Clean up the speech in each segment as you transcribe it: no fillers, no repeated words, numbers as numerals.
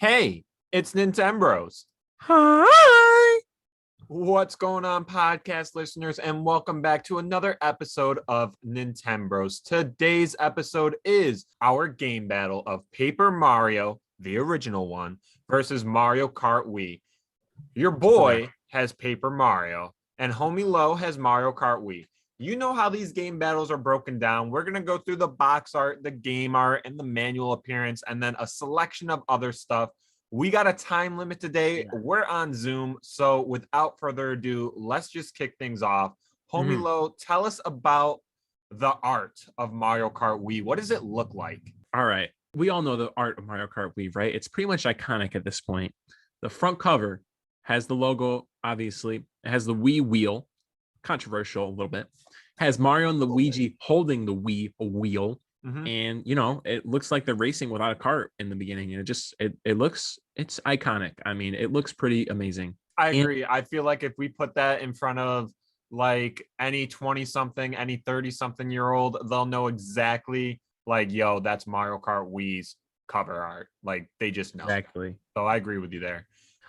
Hey, it's Nintenbros. Hi. What's going on, podcast listeners? And welcome back to another episode of Nintenbros. Today's episode is our game battle of Paper Mario, the original one, versus Mario Kart Wii. Your boy has Paper Mario, and Homie Low has Mario Kart Wii. You know how these game battles are broken down. We're going to go through the box art, the game art, and the manual appearance, and then a selection of other stuff. We got a time limit today. We're on Zoom. So without further ado, let's just kick things off. Homie Low, tell us about the art of Mario Kart Wii. What does it look like? All right. We all know the art of Mario Kart Wii, right? It's pretty much iconic at this point. The front cover has the logo, obviously. It has the Wii wheel, controversial a little bit. It has Mario and Luigi holding the Wii wheel. And, you know, it looks like they're racing without a cart in the beginning. And it's iconic. I mean, it looks pretty amazing. I agree. I feel like if we put that in front of like any 20 something, any 30 something year old, they'll know exactly like, yo, that's Mario Kart Wii's cover art. Like they just know. Exactly. So I agree with you there.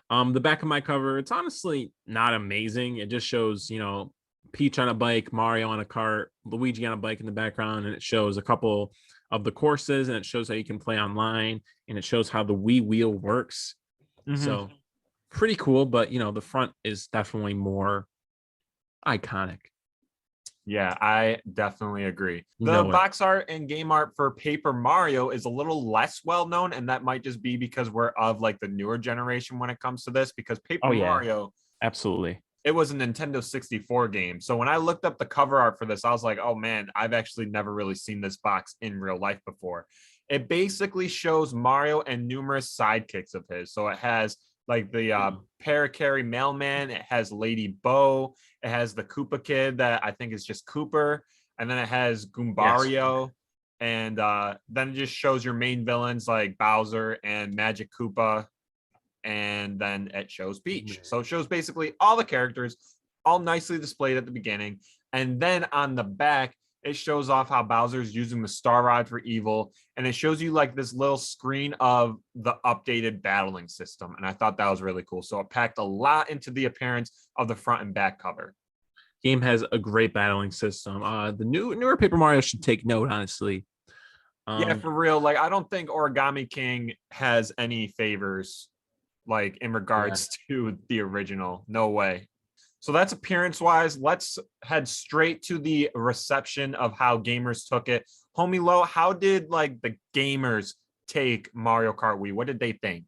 The back of my cover, it's honestly not amazing. It just shows, you know, Peach on a bike, Mario on a cart, Luigi on a bike in the background, and it shows a couple of the courses, and it shows how you can play online, and it shows how the Wii wheel works. So pretty cool, but you know, the front is definitely more iconic. Yeah, I definitely agree. The box art and game art for Paper Mario is a little less well known, and that might just be because we're of like the newer generation when it comes to this, because Paper Mario, absolutely, it was a Nintendo 64 game. So when I looked up the cover art for this, I was like, oh man, I've actually never really seen this box in real life before. It basically shows Mario and numerous sidekicks of his. So it has like the Parakarry Mailman, it has Lady Bo, it has the Koopa Kid that I think is just Cooper, and then it has Goombario, and then it just shows your main villains like Bowser and Magic Koopa, and then it shows Peach. So it shows basically all the characters, all nicely displayed at the beginning, and then on the back, it shows off how Bowser's using the Star Rod for evil, and it shows you like this little screen of the updated battling system, and I thought that was really cool. So it packed a lot into the appearance of the front and back cover. Game has a great battling system. The newer Paper Mario should take note, honestly. Yeah, for real. Like I don't think Origami King has any favors like in regards to the original. No way. So that's appearance wise. Let's head straight to the reception of how gamers took it. Homie Low, how did like the gamers take Mario Kart Wii? What did they think?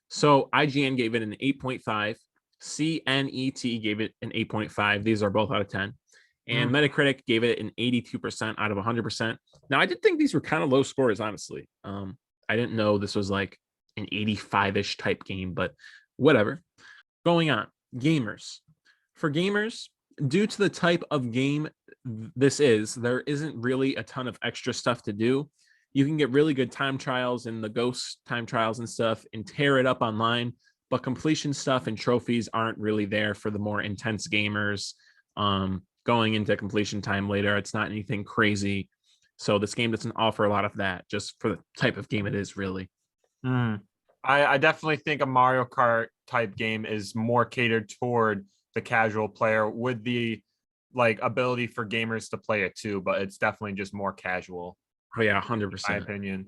So IGN gave it an 8.5. CNET gave it an 8.5. These are both out of 10. And Metacritic gave it an 82% out of 100%. Now, I did think these were kind of low scores, honestly. I didn't know this was like an 85-ish type game, but whatever. Going on, gamers. For gamers, due to the type of game this is, there isn't really a ton of extra stuff to do. You can get really good time trials and the ghost time trials and stuff and tear it up online, but completion stuff and trophies aren't really there for the more intense gamers. Going into completion time later, it's not anything crazy. So this game doesn't offer a lot of that just for the type of game it is, really. I definitely think a Mario Kart type game is more catered toward the casual player with the like ability for gamers to play it too, but it's definitely just more casual. Oh yeah, 100%. In my opinion.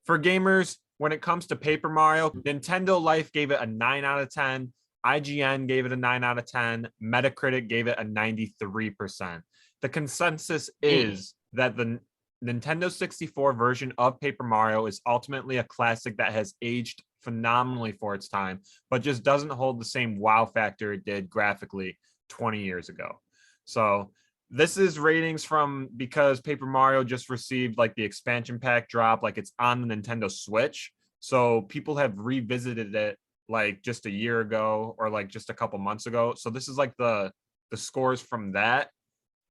For gamers, when it comes to Paper Mario, Nintendo Life gave it a 9 out of 10. IGN gave it a 9 out of 10. Metacritic gave it a 93%. The consensus is that the Nintendo 64 version of Paper Mario is ultimately a classic that has aged phenomenally for its time, but just doesn't hold the same wow factor it did graphically 20 years ago. So this is ratings from because Paper Mario just received like the expansion pack drop, like it's on the Nintendo Switch. So people have revisited it like just a year ago or like just a couple months ago. So this is like the scores from that.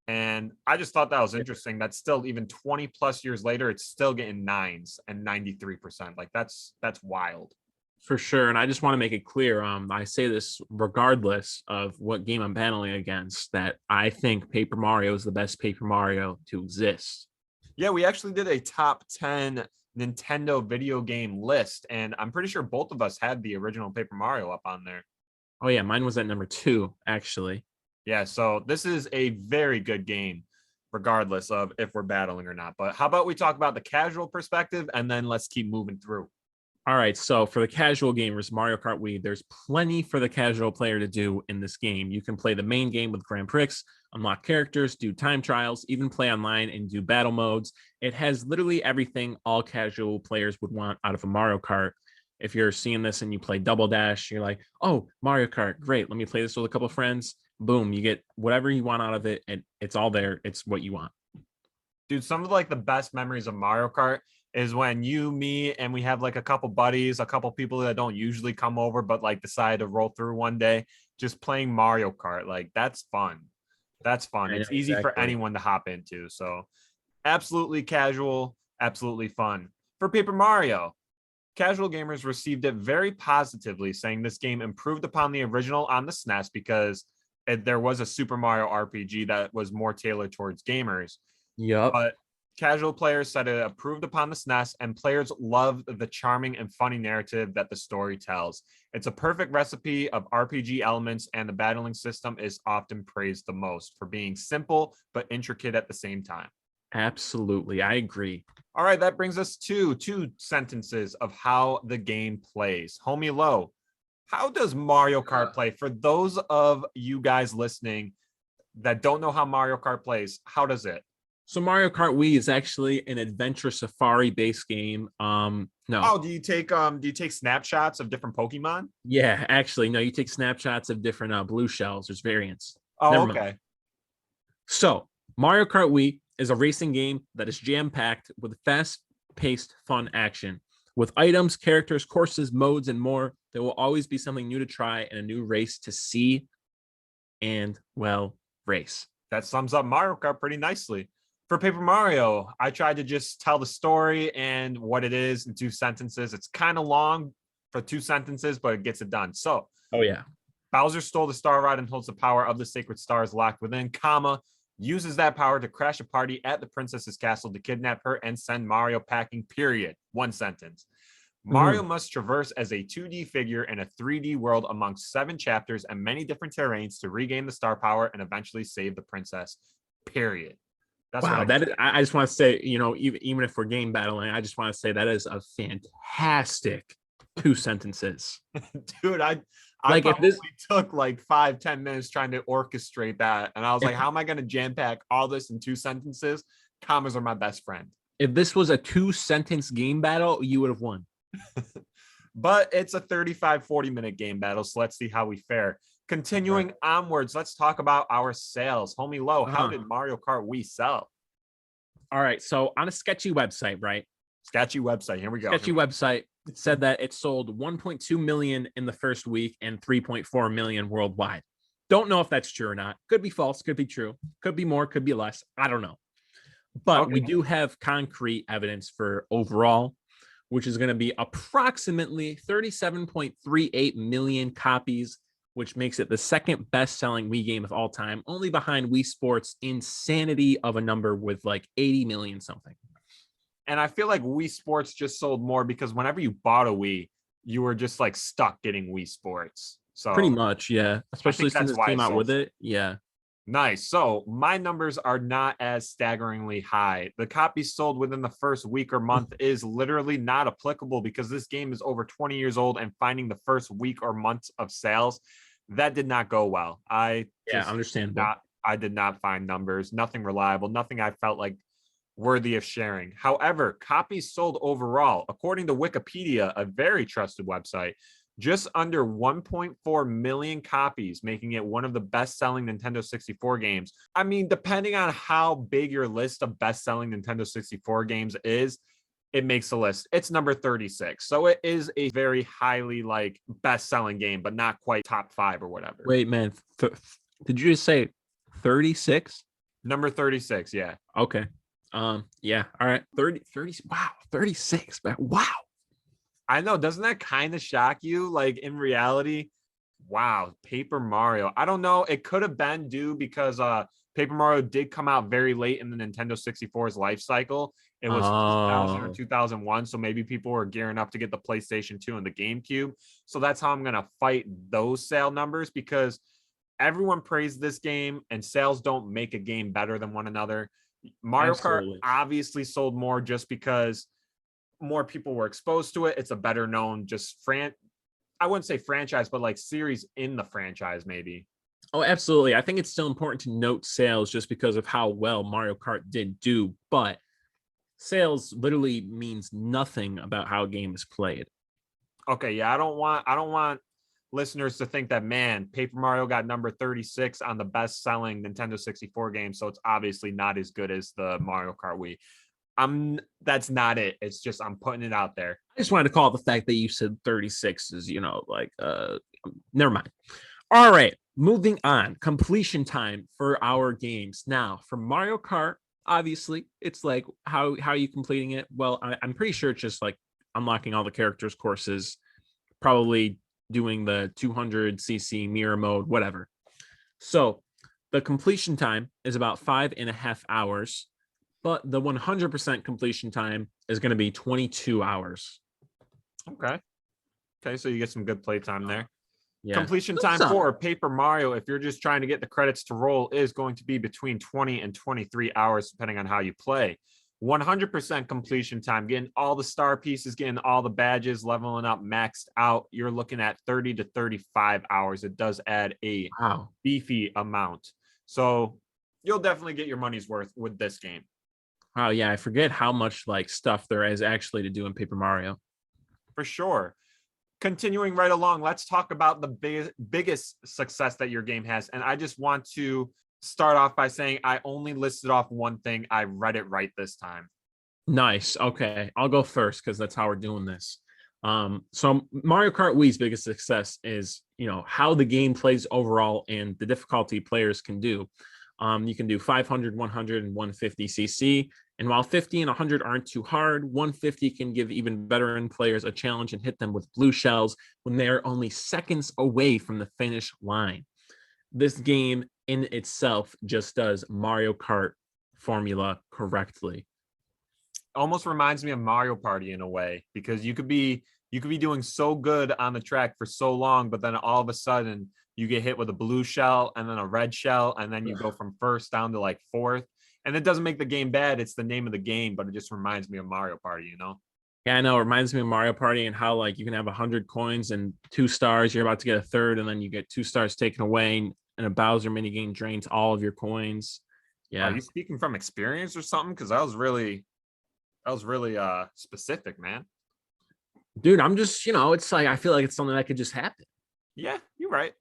And I just thought that was interesting. That's still even 20 plus years later, it's still getting 9s and 93%. Like that's wild. For sure. And I just want to make it clear. I say this regardless of what game I'm battling against, that I think Paper Mario is the best Paper Mario to exist. Yeah, we actually did a top 10 Nintendo video game list. And I'm pretty sure both of us had the original Paper Mario up on there. Oh yeah, mine was at number 2 actually. Yeah, so this is a very good game, regardless of if we're battling or not. But how about we talk about the casual perspective and then let's keep moving through. All right, so for the casual gamers, Mario Kart Wii, there's plenty for the casual player to do in this game. You can play the main game with Grand Prix, unlock characters, do time trials, even play online and do battle modes. It has literally everything all casual players would want out of a Mario Kart. If you're seeing this and you play Double Dash, you're like, oh, Mario Kart, great. Let me play this with a couple of friends. Boom, you get whatever you want out of it, and it's all there. It's what you want. Dude, some of like the best memories of Mario Kart is when you, me, and we have like a couple buddies, a couple people that don't usually come over, but like decide to roll through one day, just playing Mario Kart. Like that's fun. That's fun. I know, It's easy for exactly. anyone to hop into. So absolutely casual, absolutely fun. For Paper Mario, casual gamers received it very positively, saying this game improved upon the original on the SNES because there was a Super Mario RPG that was more tailored towards gamers. Yup. But casual players said it improved upon the SNES, and players loved the charming and funny narrative that the story tells. It's a perfect recipe of RPG elements, and the battling system is often praised the most for being simple but intricate at the same time. Absolutely. I agree. All right, that brings us to 2 sentences of how the game plays. Homie Low, how does Mario Kart play? For those of you guys listening that don't know how Mario Kart plays, how does it? So Mario Kart Wii is actually an adventure safari based game. No. Oh, do you take snapshots of different Pokemon? Yeah, actually, no, you take snapshots of different blue shells. There's variants. Oh, Never mind. okay. So Mario Kart Wii is a racing game that is jam-packed with fast-paced, fun action. With items, characters, courses, modes, and more, there will always be something new to try and a new race to see and, well, race. That sums up Mario Kart pretty nicely. For Paper Mario, I tried to just tell the story and what it is in 2 sentences. It's kind of long for 2 sentences, but it gets it done. So, Oh, yeah. Bowser stole the Star Rod and holds the power of the sacred stars locked within, comma, uses that power to crash a party at the princess's castle to kidnap her and send Mario packing, period. 1 sentence. Mario must traverse as a 2D figure in a 3D world amongst 7 chapters and many different terrains to regain the star power and eventually save the princess, period. That's Wow, what that is, I just want to say, even if we're game battling, I just want to say that is a fantastic 2 sentences. dude. I Like if probably this took like 5-10 minutes trying to orchestrate that, and I was like, how am I going to jam pack all this in 2 sentences? Commas are my best friend. if this was a 2 sentence game battle, you would have won. But it's a 35-40 minute game battle, so let's see how we fare. Continuing onwards, let's talk about our sales. Homie Low, how did Mario Kart Wii sell? All right, so on a sketchy website, right? Sketchy website. Here we go. Sketchy website said that it sold 1.2 million in the first week and 3.4 million worldwide. Don't know if that's true or not. Could be false, could be true, could be more, could be less. I don't know. But we do have concrete evidence for overall, which is going to be approximately 37.38 million copies, which makes it the second best-selling Wii game of all time, only behind Wii Sports' insanity of a number with like 80 million something. And I feel like Wii Sports just sold more because whenever you bought a Wii, you were just like stuck getting Wii Sports. So Pretty much, yeah. Especially since it came out with it. Yeah. Nice. So my numbers are not as staggeringly high. The copies sold within the first week or month is literally not applicable because this game is over 20 years old, and finding the first week or month of sales, that did not go well. I did not find numbers, nothing reliable, nothing I felt like worthy of sharing. However, copies sold overall, according to Wikipedia, a very trusted website, just under 1.4 million copies, making it one of the best-selling Nintendo 64 games. I mean, depending on how big your list of best-selling Nintendo 64 games is, it makes a list. It's number 36. So it is a very highly like best-selling game, but not quite top 5 or whatever. Wait, man. Did you just say 36? Number 36, yeah. Okay. Yeah. All right. 30. Wow. 36. Man. Wow. I know. Doesn't that kind of shock you? Like in reality, wow, Paper Mario. I don't know. It could have been due because Paper Mario did come out very late in the Nintendo 64's life cycle. It was 2000 or Oh, 2001. So maybe people were gearing up to get the PlayStation 2 and the GameCube. So that's how I'm going to fight those sale numbers, because everyone praised this game and sales don't make a game better than one another. Mario Kart absolutely. obviously sold more just because more people were exposed to it. It's a better known I wouldn't say franchise, but like series in the franchise, maybe. Oh, absolutely. I think it's still important to note sales just because of how well Mario Kart did do, but sales literally means nothing about how a game is played. Okay, yeah, I don't want listeners to think that, man, Paper Mario got number 36 on the best selling Nintendo 64 game, so it's obviously not as good as the Mario Kart Wii. That's not it. It's just I'm putting it out there. I just wanted to call it the fact that you said 36 is, never mind. All right, moving on. Completion time for our games. Now, for Mario Kart, obviously, it's like how are you completing it? Well, I'm pretty sure it's just like unlocking all the characters courses, probably doing the 200cc mirror mode, whatever. So the completion time is about 5.5 hours, but the 100% completion time is going to be 22 hours. Okay. Okay, so you get some good playtime there. Yeah. Completion time for Paper Mario, if you're just trying to get the credits to roll, is going to be between 20 and 23 hours, depending on how you play. 100% completion time, getting all the star pieces, getting all the badges, leveling up, maxed out, you're looking at 30 to 35 hours. It does add a Wow. beefy amount. So you'll definitely get your money's worth with this game. Wow. Yeah. I forget how much like stuff there is actually to do in Paper Mario. For sure. Continuing right along, let's talk about the biggest success that your game has. And I just want to start off by saying I only listed off one thing. I read it right this time. Nice. Okay. I'll go first because that's how we're doing this. So Mario Kart Wii's biggest success is, how the game plays overall and the difficulty players can do. You can do 500, 100, and 150cc. And while 50 and 100 aren't too hard, 150 can give even veteran players a challenge and hit them with blue shells when they are only seconds away from the finish line. This game in itself just does Mario Kart formula correctly. Almost reminds me of Mario Party in a way, because you could be doing so good on the track for so long, but then all of a sudden you get hit with a blue shell and then a red shell, and then you go from first down to like fourth. And it doesn't make the game bad. It's the name of the game, but it just reminds me of Mario Party. Yeah, I know. It reminds me of Mario Party and how like you can have 100 coins and 2 stars. You're about to get a third, and then you get 2 stars taken away, and a Bowser minigame drains all of your coins. Are Yeah, you speaking from experience or something? Because that was really specific, man. dude, I'm just it's like I feel like it's something that could just happen. Yeah, you're right.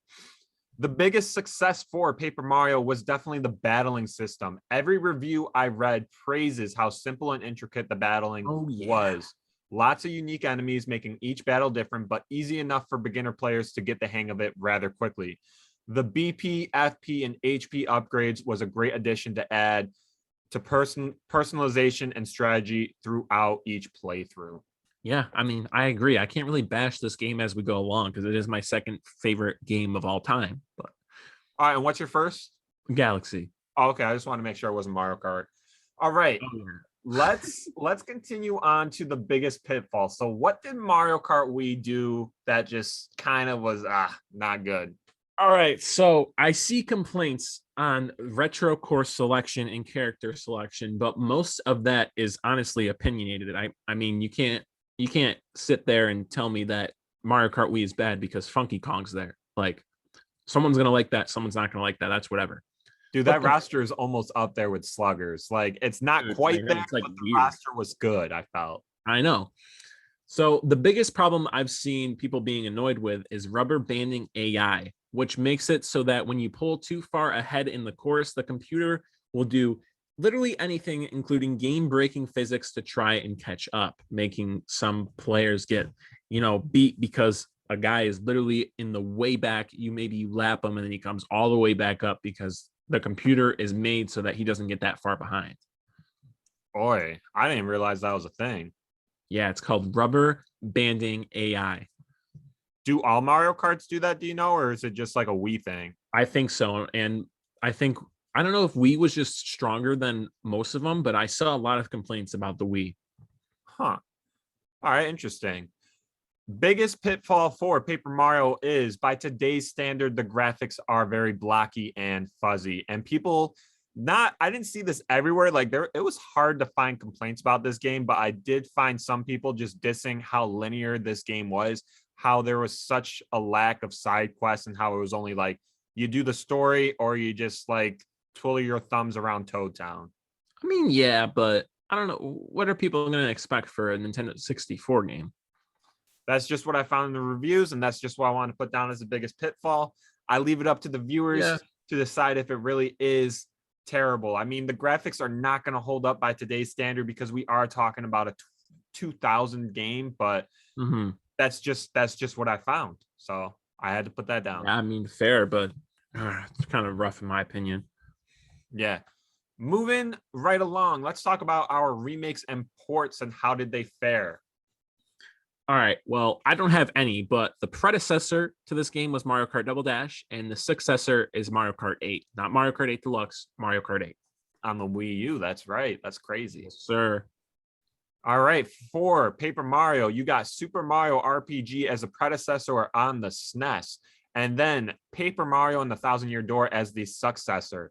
The biggest success for Paper Mario was definitely the battling system. Every review I read praises how simple and intricate the battling Oh yeah, was. Lots of unique enemies, making each battle different, but easy enough for beginner players to get the hang of it rather quickly. The BP, FP, and HP upgrades was a great addition to add to personalization and strategy throughout each playthrough. yeah. I mean, I agree. I can't really bash this game as we go along because it is my second favorite game of all time. But All right, and what's your first? Galaxy. Oh, okay, I just want to make sure it wasn't Mario Kart. All right, Oh, yeah. let's continue on to the biggest pitfall. So what did Mario Kart Wii do that just kind of was not good? All right, so I see complaints on retro course selection and character selection, but most of that is honestly opinionated. I mean, you can't sit there and tell me that Mario Kart Wii is bad because Funky Kong's there. Like someone's gonna like that, someone's not gonna like that. That's whatever. Dude, But that roster is almost up there with Sluggers. Like it's not quite there, it's like but the weird. roster was good, I felt. I know. So the biggest problem I've seen people being annoyed with is rubber banding AI, which makes it so that when you pull too far ahead in the course, the computer will do literally anything, including game-breaking physics to try and catch up, making some players get, beat because a guy is literally in the way back. You lap him and then he comes all the way back up because the computer is made so that he doesn't get that far behind. Boy, I didn't realize that was a thing. Yeah, it's called rubber banding AI. Do all Mario Karts do that, do you know, or is it just like a Wii thing? I think so. And I think I don't know if Wii was just stronger than most of them, but I saw a lot of complaints about the Wii. Huh. All right, interesting. Biggest pitfall for Paper Mario is by today's standard, the graphics are very blocky and fuzzy. And people not I didn't see this everywhere. Like it was hard to find complaints about this game, but I did find some people just dissing how linear this game was, how there was such a lack of side quests, and how it was only like you do the story or you just like twiddle your thumbs around Toad Town. I mean, yeah, but I don't know. What are people going to expect for a Nintendo 64 game? That's just what I found in the reviews, and that's just what I want to put down as the biggest pitfall. I leave it up to the viewers Yeah. to decide if it really is terrible. I mean, the graphics are not going to hold up by today's standard because we are talking about a 2000 game, but Mm-hmm. that's just what I found. So I had to put that down. Yeah, I mean, fair, but it's kind of rough in my opinion. Yeah. Moving right along, let's talk about our remakes and ports and how did they fare. All right. Well, I don't have any, but the predecessor to this game was Mario Kart Double Dash, and the successor is Mario Kart 8. Not Mario Kart 8 Deluxe, Mario Kart 8. On the Wii U, that's right. That's crazy. Yes, sir. All right, for Paper Mario, you got Super Mario RPG as a predecessor on the SNES, and then Paper Mario and the Thousand Year Door as the successor.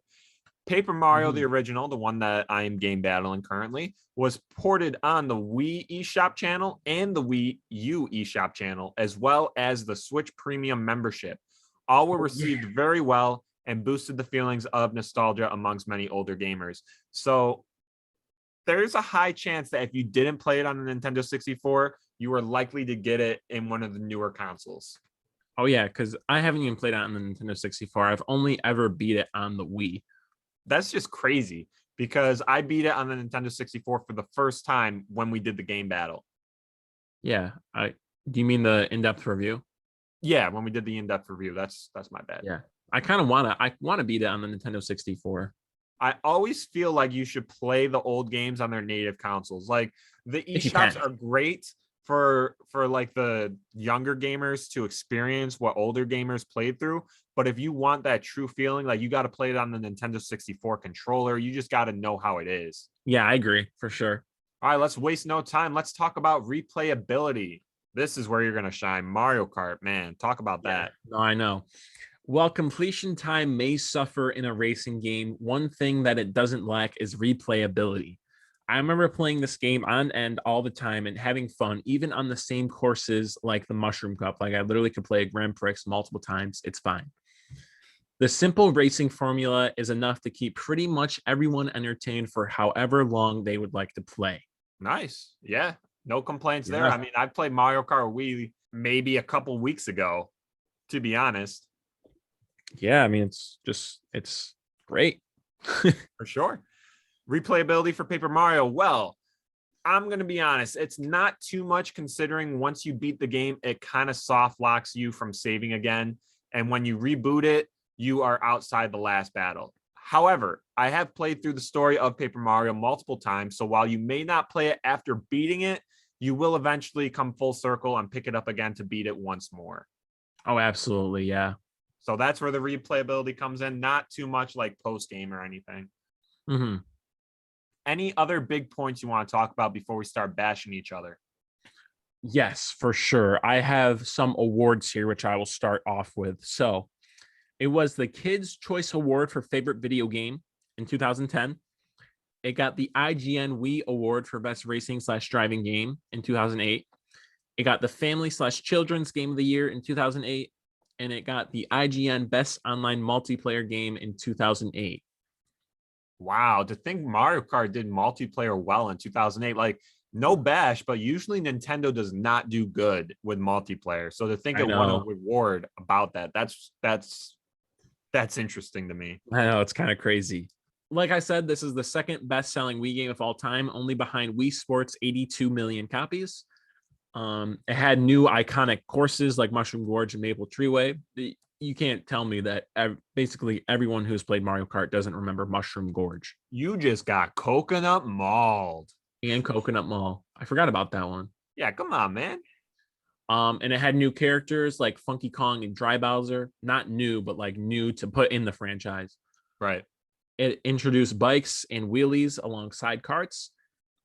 Paper Mario, the original, the one that I am game battling currently, was ported on the Wii eShop channel and the Wii U eShop channel, as well as the Switch Premium membership. All were received very well and boosted the feelings of nostalgia amongst many older gamers. So there's a high chance that if you didn't play it on the Nintendo 64, you were likely to get it in one of the newer consoles. Oh, yeah, because I haven't even played it on the Nintendo 64. I've only ever beat it on the Wii. That's just crazy because I beat it on the Nintendo 64 for the first time when we did the game battle. Yeah. Do you mean the in-depth review? Yeah, when we did the in-depth review. That's my bad. Yeah. I want to beat it on the Nintendo 64. I always feel like you should play the old games on their native consoles. Like the If you eShops can. are great for like the younger gamers to experience what older gamers played through. But if you want that true feeling, like you got to play it on the Nintendo 64 controller. You just got to know how it is. Yeah, I agree for sure. All right, let's waste no time. Let's talk about replayability. This is where you're going to shine. Mario Kart, man, talk about that. No, I know. While completion time may suffer in a racing game, one thing that it doesn't lack is replayability. I remember playing this game on end all the time and having fun, even on the same courses like the Mushroom Cup. Like I literally could play Grand Prix multiple times. It's fine. The simple racing formula is enough to keep pretty much everyone entertained for however long they would like to play. Nice. Yeah. No complaints there. Yeah. I mean, I played Mario Kart Wii maybe a couple weeks ago, to be honest. Yeah, I mean, it's great. For sure. Replayability for Paper Mario. Well, I'm going to be honest. It's not too much considering once you beat the game, it kind of soft locks you from saving again. And when you reboot it, you are outside the last battle. However, I have played through the story of Paper Mario multiple times. So while you may not play it after beating it, you will eventually come full circle and pick it up again to beat it once more. Oh, absolutely. Yeah. So that's where the replayability comes in. Not too much like post game or anything. Mm-hmm. Any other big points you want to talk about before we start bashing each other? Yes, for sure. I have some awards here, which I will start off with. So it was the Kids' Choice Award for Favorite Video Game in 2010. It got the IGN Wii Award for Best Racing/Driving Game in 2008. It got the Family/Children's Game of the Year in 2008. And it got the IGN Best Online Multiplayer Game in 2008. Wow, to think Mario Kart did multiplayer well in 2008. Like, no bash, but usually Nintendo does not do good with multiplayer. So to think it won a reward about that, that's interesting to me. I know, it's kind of crazy. Like I said, this is the second best-selling Wii game of all time, only behind Wii Sports' 82 million copies. It had new iconic courses like Mushroom Gorge and Maple Treeway. You can't tell me that basically everyone who's played Mario Kart doesn't remember Mushroom Gorge. You just got coconut mauled. And Coconut Mall. I forgot about that one. Yeah, come on, man. And it had new characters like Funky Kong and Dry Bowser. Not new, but like new to put in the franchise. Right. It introduced bikes and wheelies alongside carts.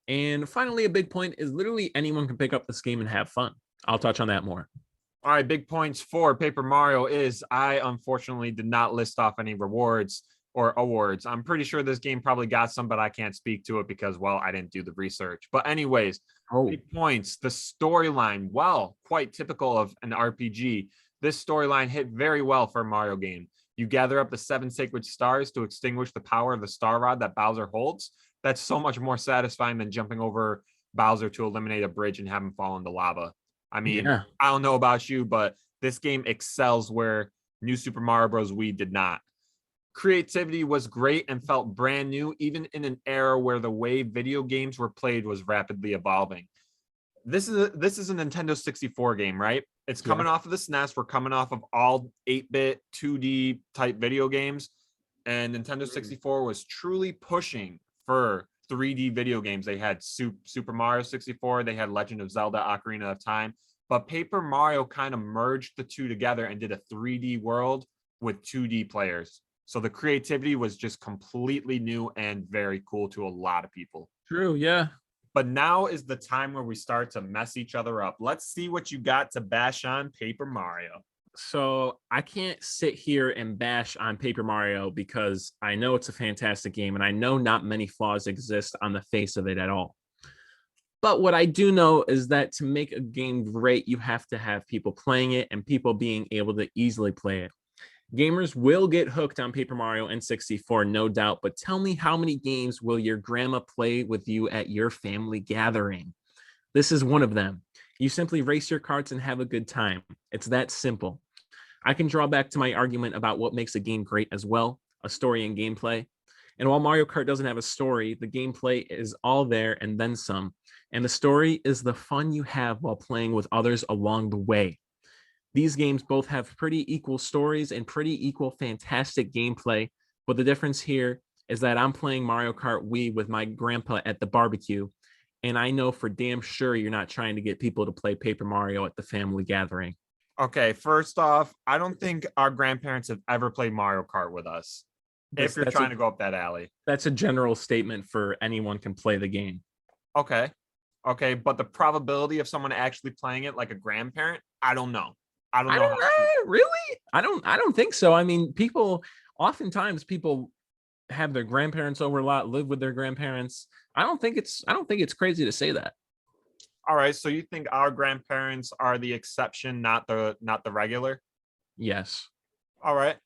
And finally, a big point is literally anyone can pick up this game and have fun. I'll touch on that more. All right, big points for Paper Mario is I unfortunately did not list off any rewards or awards. I'm pretty sure this game probably got some, but I can't speak to it because, well, I didn't do the research. But anyways, big points. The storyline, well, quite typical of an RPG. This storyline hit very well for a Mario game. You gather up the 7 sacred stars to extinguish the power of the star rod that Bowser holds. That's so much more satisfying than jumping over Bowser to eliminate a bridge and have him fall into lava. I mean, Yeah. I don't know about you, but this game excels where New Super Mario Bros. Wii did not. Creativity was great and felt brand new, even in an era where the way video games were played was rapidly evolving. This is a Nintendo 64 game, right? It's coming off of the SNES. We're coming off of all 8-bit 2D type video games, and Nintendo 64 was truly pushing for 3D video games. They had Super Mario 64, they had Legend of Zelda Ocarina of Time, but Paper Mario kind of merged the two together and did a 3D world with 2D players. So the creativity was just completely new and very cool to a lot of people. True, yeah. But now is the time where we start to mess each other up. Let's see what you got to bash on Paper Mario. So I can't sit here and bash on Paper Mario because I know it's a fantastic game and I know not many flaws exist on the face of it at all. But what I do know is that to make a game great, you have to have people playing it and people being able to easily play it. Gamers will get hooked on Paper Mario N64, no doubt, but tell me, how many games will your grandma play with you at your family gathering? This is one of them. You simply race your carts and have a good time. It's that simple. I can draw back to my argument about what makes a game great as well, a story and gameplay. And while Mario Kart doesn't have a story, the gameplay is all there and then some. And the story is the fun you have while playing with others along the way. These games both have pretty equal stories and pretty equal fantastic gameplay, but the difference here is that I'm playing Mario Kart Wii with my grandpa at the barbecue, and I know for damn sure you're not trying to get people to play Paper Mario at the family gathering. Okay, first off, I don't think our grandparents have ever played Mario Kart with us. If you're trying to go up that alley. That's a general statement for anyone can play the game. Okay. Okay, but the probability of someone actually playing it like a grandparent, I don't know. I don't know. Really? I don't think so. I mean, oftentimes people have their grandparents over a lot, live with their grandparents. I don't think it's crazy to say that. All right, so you think our grandparents are the exception, not the regular? Yes. All right.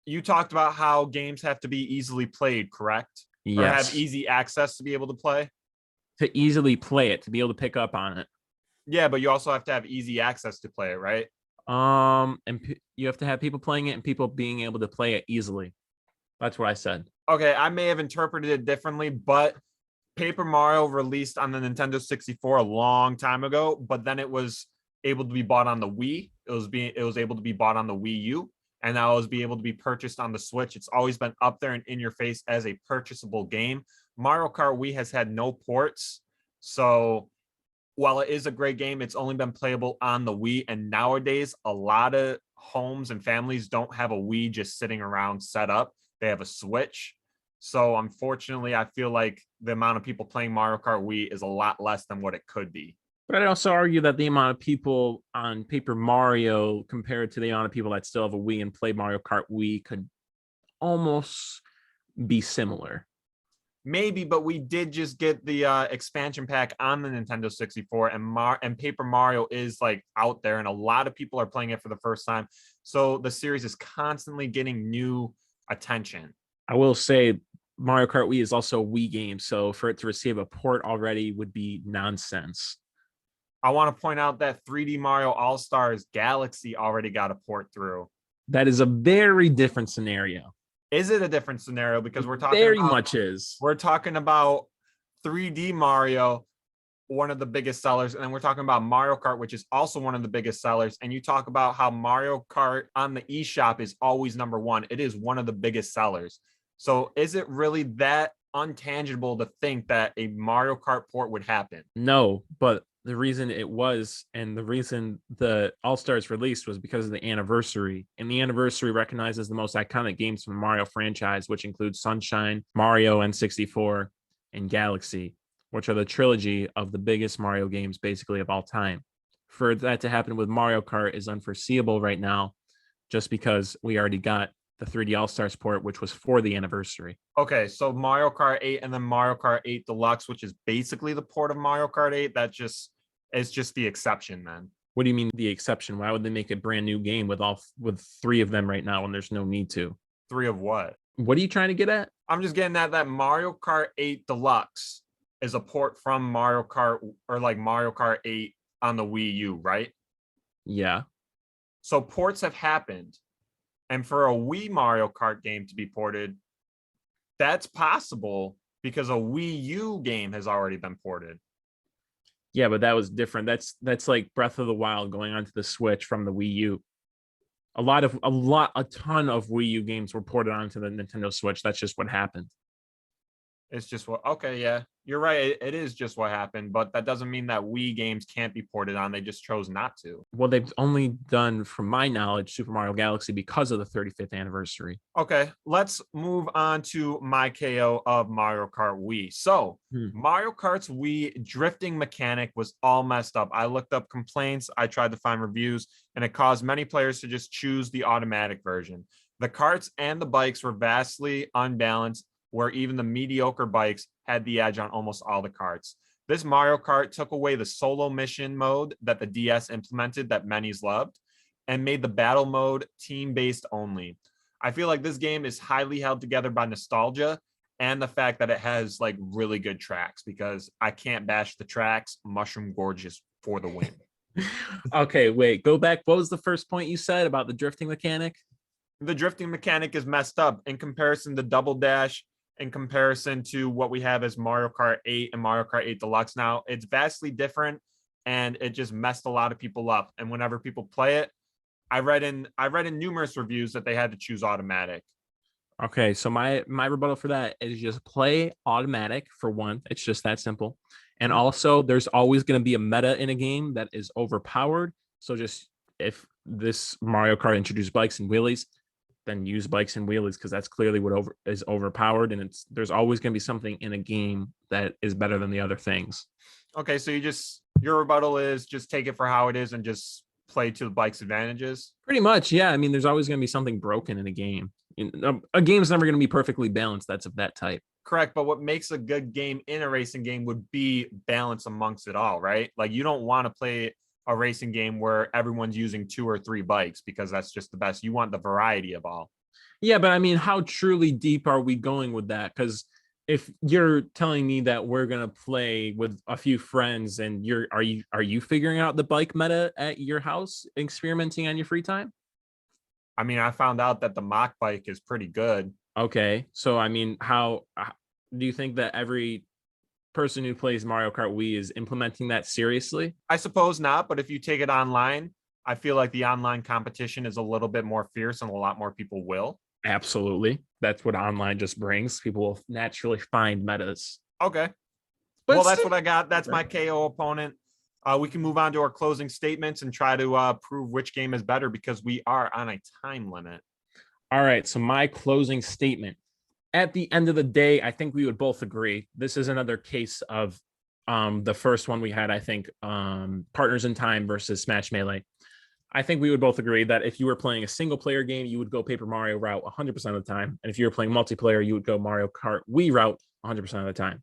You talked about how games have to be easily played, correct? Yes. Or have easy access to be able to play? To easily play it, to be able to pick up on it. Yeah, but you also have to have easy access to play it, right? You have to have people playing it and people being able to play it easily. That's what I said. Okay, I may have interpreted it differently, but Paper Mario released on the Nintendo 64 a long time ago, but then it was able to be bought on the Wii. It was able to be bought on the Wii U, and now it was be able to be purchased on the Switch. It's always been up there and in your face as a purchasable game. Mario Kart Wii has had no ports, so while it is a great game, it's only been playable on the Wii. And nowadays, a lot of homes and families don't have a Wii just sitting around set up. They have a Switch. So unfortunately, I feel like the amount of people playing Mario Kart Wii is a lot less than what it could be. But I'd also argue that the amount of people on Paper Mario compared to the amount of people that still have a Wii and play Mario Kart Wii could almost be similar. Maybe, but we did just get the expansion pack on the Nintendo 64, and Paper Mario is like out there, and a lot of people are playing it for the first time. So the series is constantly getting new attention. I will say Mario Kart Wii is also a Wii game, so for it to receive a port already would be nonsense. I want to point out that 3D Mario All-Stars Galaxy already got a port through. That is a very different scenario. Is it a different scenario? Because we're talking very much is. We're talking about 3D Mario, one of the biggest sellers, and then we're talking about Mario Kart, which is also one of the biggest sellers. And you talk about how Mario Kart on the eShop is always number one. It is one of the biggest sellers. So is it really that untangible to think that a Mario Kart port would happen? No, but the reason it was and the reason the All-Stars released was because of the anniversary. And the anniversary recognizes the most iconic games from the Mario franchise, which includes Sunshine, Mario N64, and Galaxy, which are the trilogy of the biggest Mario games basically of all time. For that to happen with Mario Kart is unforeseeable right now, just because we already got the 3D All-Stars port, which was for the anniversary. Okay, so Mario Kart 8 and then Mario Kart 8 Deluxe, which is basically the port of Mario Kart 8, that just is just the exception then. What do you mean the exception? Why would they make a brand new game with 3 of them right now when there's no need to? 3 of what? What are you trying to get at? I'm just getting at that Mario Kart 8 Deluxe is a port from Mario Kart or like Mario Kart 8 on the Wii U, right? Yeah. So ports have happened. And for a Wii Mario Kart game to be ported, that's possible because a Wii U game has already been ported. Yeah, but that was different. That's like Breath of the Wild going onto the Switch from the Wii U. A ton of Wii U games were ported onto the Nintendo Switch. That's just what happened. It's just what, okay, yeah, you're right. It is just what happened, but that doesn't mean that Wii games can't be ported on. They just chose not to. Well, they've only done, from my knowledge, Super Mario Galaxy because of the 35th anniversary. Okay, let's move on to my KO of Mario Kart Wii. So Mario Kart's Wii drifting mechanic was all messed up. I looked up complaints, I tried to find reviews, and it caused many players to just choose the automatic version. The karts and the bikes were vastly unbalanced, where even the mediocre bikes had the edge on almost all the karts. This Mario Kart took away the solo mission mode that the DS implemented that many's loved and made the battle mode team-based only. I feel like this game is highly held together by nostalgia and the fact that it has like really good tracks, because I can't bash the tracks. Mushroom Gorgeous for the win. Okay, wait, go back. What was the first point you said about the drifting mechanic? The drifting mechanic is messed up in comparison to Double Dash, in comparison to what we have as Mario Kart 8 and Mario Kart 8 Deluxe now. It's vastly different, and it just messed a lot of people up. And whenever people play it, I read in numerous reviews that they had to choose automatic. Okay, so my rebuttal for that is just play automatic for one. It's just that simple. And also, there's always going to be a meta in a game that is overpowered. So just if this Mario Kart introduced bikes and wheelies, then use bikes and wheelies, because that's clearly what is overpowered. And there's always going to be something in a game that is better than the other things. Okay, so your rebuttal is just take it for how it is and just play to the bike's advantages. Pretty much, yeah. I mean, there's always going to be something broken in a game. A game's never going to be perfectly balanced. That's of that type. Correct, but what makes a good game in a racing game would be balance amongst it all, right? Like you don't want to play a racing game where everyone's using 2 or 3 bikes because that's just the best. You want the variety of all. Yeah, but I mean, how truly deep are we going with that? Because if you're telling me that we're gonna play with a few friends and are you figuring out the bike meta at your house, experimenting on your free time? I mean, I found out that the mock bike is pretty good. Okay, so I mean, how do you think that every person who plays Mario Kart Wii is implementing that seriously? I suppose not, but if you take it online, I feel like the online competition is a little bit more fierce and a lot more people will. Absolutely. That's what online just brings. People will naturally find metas. Okay. But well, that's what I got. That's my KO opponent. We can move on to our closing statements and try to prove which game is better, because we are on a time limit. All right. So my closing statement. At the end of the day, I think we would both agree. This is another case of the first one we had, I think, Partners in Time versus Smash Melee. I think we would both agree that if you were playing a single player game, you would go Paper Mario route 100% of the time. And if you were playing multiplayer, you would go Mario Kart Wii route 100% of the time.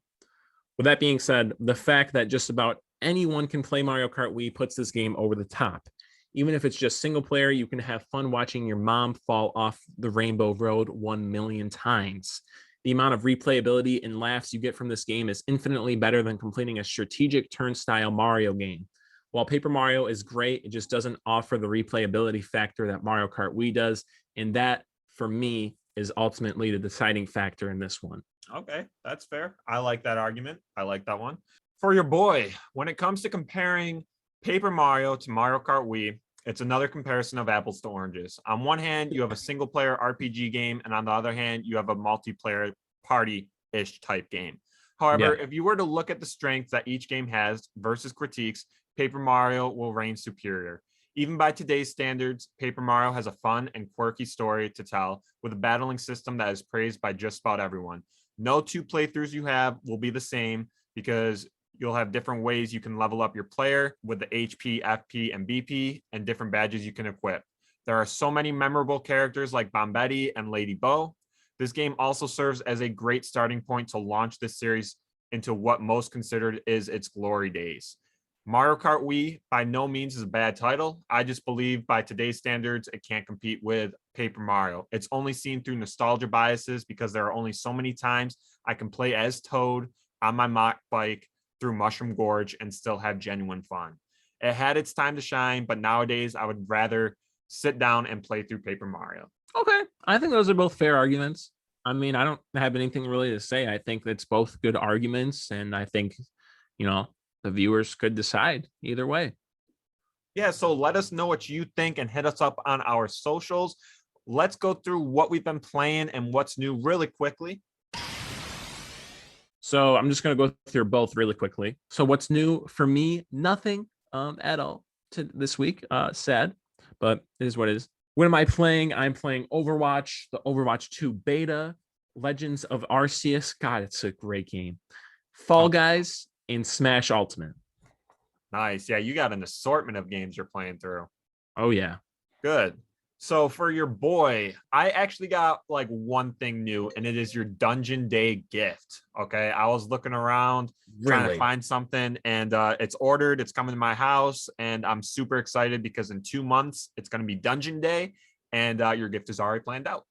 With that being said, the fact that just about anyone can play Mario Kart Wii puts this game over the top. Even if it's just single player, you can have fun watching your mom fall off the Rainbow Road 1 million times. The amount of replayability and laughs you get from this game is infinitely better than completing a strategic turn-style Mario game. While Paper Mario is great, it just doesn't offer the replayability factor that Mario Kart Wii does. And that, for me, is ultimately the deciding factor in this one. Okay, that's fair. I like that argument. I like that one. For your boy, when it comes to comparing Paper Mario to Mario Kart Wii, it's another comparison of apples to oranges. On one hand, you have a single player RPG game, and on the other hand, you have a multiplayer party-ish type game. However, Yeah. if you were to look at the strengths that each game has versus critiques, Paper Mario will reign superior. Even by today's standards, Paper Mario has a fun and quirky story to tell with a battling system that is praised by just about everyone. No two playthroughs you have will be the same because you'll have different ways you can level up your player with the HP, FP, and BP, and different badges you can equip. There are so many memorable characters like Bombetti and Lady Bo. This game also serves as a great starting point to launch this series into what most considered is its glory days. Mario Kart Wii by no means is a bad title. I just believe by today's standards, it can't compete with Paper Mario. It's only seen through nostalgia biases because there are only so many times I can play as Toad on my mock bike through Mushroom Gorge and still have genuine fun. It had its time to shine, but nowadays I would rather sit down and play through Paper Mario. Okay. I think those are both fair arguments. I mean, I don't have anything really to say. I think it's both good arguments, and I think, the viewers could decide either way. Yeah, so let us know what you think and hit us up on our socials. Let's go through what we've been playing and what's new really quickly. So I'm just going to go through both really quickly. So what's new for me? Nothing at all to this week. Sad, but it is what it is. What am I playing? I'm playing Overwatch, the Overwatch 2 beta, Legends of Arceus. God, it's a great game. Fall Guys and Smash Ultimate. Nice. Yeah, you got an assortment of games you're playing through. Oh, yeah. Good. So for your boy, I actually got like one thing new, and it is your Dungeon Day gift. Okay. I was looking around trying to find something, and it's ordered. It's coming to my house, and I'm super excited because in 2 months, it's going to be Dungeon Day, and your gift is already planned out.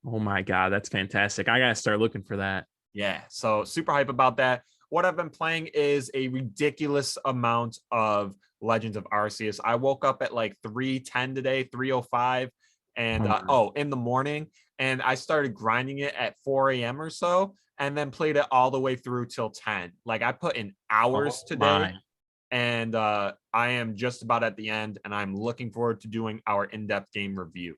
Oh, my God. That's fantastic. I got to start looking for that. Yeah. So super hype about that. What I've been playing is a ridiculous amount of Legends of Arceus. I woke up at like 3:10 today, 3:05, and in the morning, and I started grinding it at 4 a.m. or so, and then played it all the way through till 10. Like I put in hours today, and I am just about at the end, and I'm looking forward to doing our in-depth game review.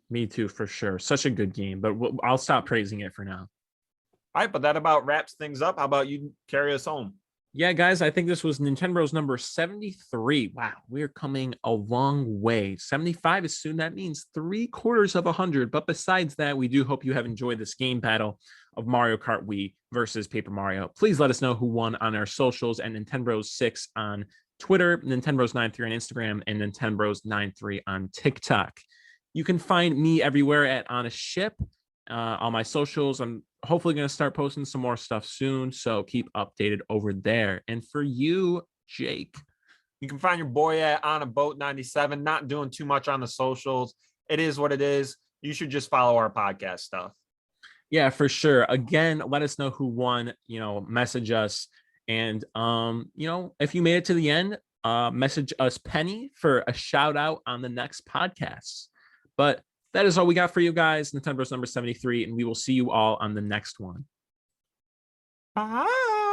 Me too, for sure. Such a good game, but I'll stop praising it for now. All right, but that about wraps things up. How about you carry us home? Yeah, guys, I think this was Nintenbros number 73. Wow, we're coming a long way. 75 is soon. That means 3/4 of 100. But besides that, we do hope you have enjoyed this game battle of Mario Kart Wii versus Paper Mario. Please let us know who won on our socials and Nintenbros6 on Twitter, Nintenbros93 on Instagram, and Nintenbros93 on TikTok. You can find me everywhere at Onaship. On my socials. I'm hopefully going to start posting some more stuff soon, so keep updated over there. And for you, Jake, you can find your boy at Onaboat 97. Not doing too much on the socials. It is what it is. You should just follow our podcast stuff. Yeah, for sure. Again, let us know who won. Message us, and if you made it to the end, message us Penny for a shout out on the next podcast. But that is all we got for you guys. Nintenbros number 73, and we will see you all on the next one. Bye.